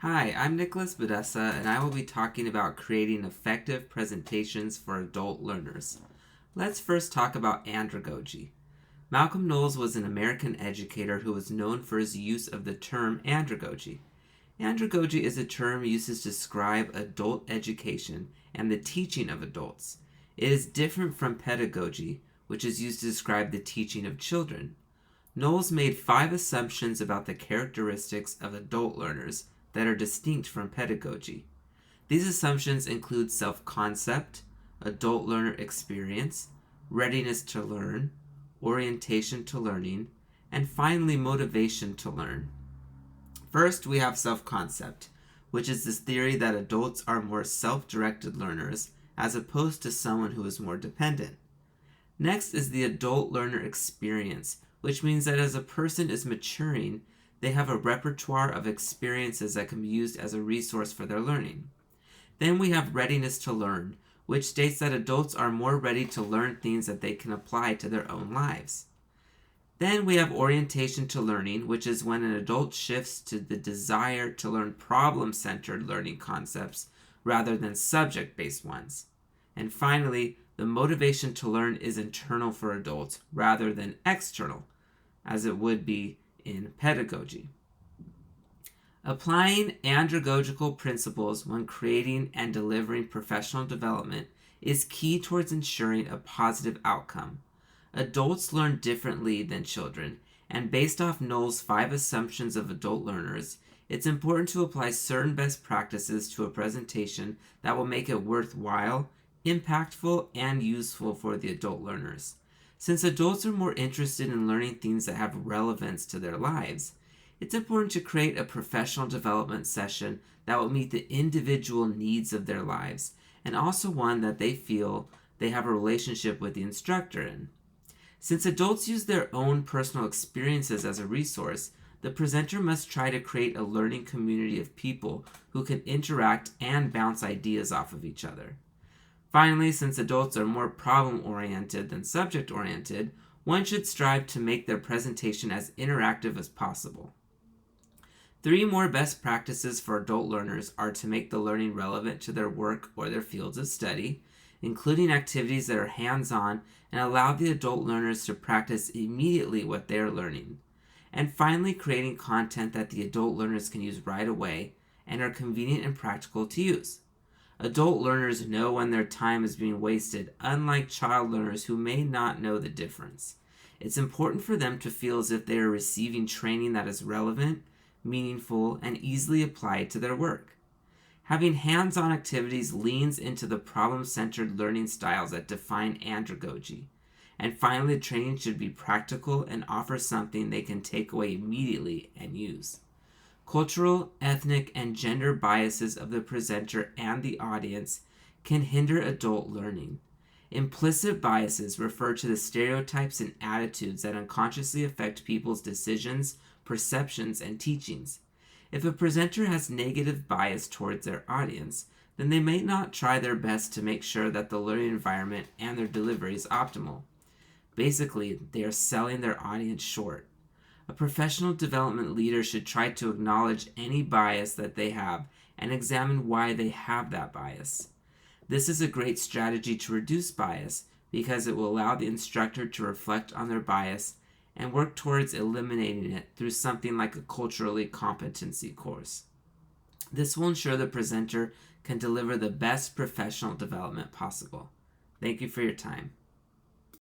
Hi, I'm Nicholas Bedessa, and I will be talking about creating effective presentations for adult learners. Let's first talk about andragogy. Malcolm Knowles was an American educator who was known for his use of the term andragogy. Andragogy is a term used to describe adult education and the teaching of adults. It is different from pedagogy, which is used to describe the teaching of children. Knowles made 5 assumptions about the characteristics of adult learners that are distinct from pedagogy. These assumptions include self-concept, adult learner experience, readiness to learn, orientation to learning, and finally motivation to learn. First, we have self-concept, which is this theory that adults are more self-directed learners as opposed to someone who is more dependent. Next is the adult learner experience, which means that as a person is maturing, they have a repertoire of experiences that can be used as a resource for their learning. Then we have readiness to learn, which states that adults are more ready to learn things that they can apply to their own lives. Then we have orientation to learning, which is when an adult shifts to the desire to learn problem-centered learning concepts rather than subject-based ones. And finally, the motivation to learn is internal for adults rather than external, as it would be in pedagogy. Applying andragogical principles when creating and delivering professional development is key towards ensuring a positive outcome. Adults learn differently than children, and based off Knowles' 5 assumptions of adult learners, it's important to apply certain best practices to a presentation that will make it worthwhile, impactful, and useful for the adult learners. Since adults are more interested in learning things that have relevance to their lives, it's important to create a professional development session that will meet the individual needs of their lives, and also one that they feel they have a relationship with the instructor in. Since adults use their own personal experiences as a resource, the presenter must try to create a learning community of people who can interact and bounce ideas off of each other. Finally, since adults are more problem-oriented than subject-oriented, one should strive to make their presentation as interactive as possible. 3 more best practices for adult learners are to make the learning relevant to their work or their fields of study, including activities that are hands-on and allow the adult learners to practice immediately what they are learning. And finally, creating content that the adult learners can use right away and are convenient and practical to use. Adult learners know when their time is being wasted, unlike child learners who may not know the difference. It's important for them to feel as if they are receiving training that is relevant, meaningful, and easily applied to their work. Having hands-on activities leans into the problem-centered learning styles that define andragogy. And finally, the training should be practical and offer something they can take away immediately and use. Cultural, ethnic, and gender biases of the presenter and the audience can hinder adult learning. Implicit biases refer to the stereotypes and attitudes that unconsciously affect people's decisions, perceptions, and teachings. If a presenter has negative bias towards their audience, then they may not try their best to make sure that the learning environment and their delivery is optimal. Basically, they are selling their audience short. A professional development leader should try to acknowledge any bias that they have and examine why they have that bias. This is a great strategy to reduce bias because it will allow the instructor to reflect on their bias and work towards eliminating it through something like a culturally competency course. This will ensure the presenter can deliver the best professional development possible. Thank you for your time.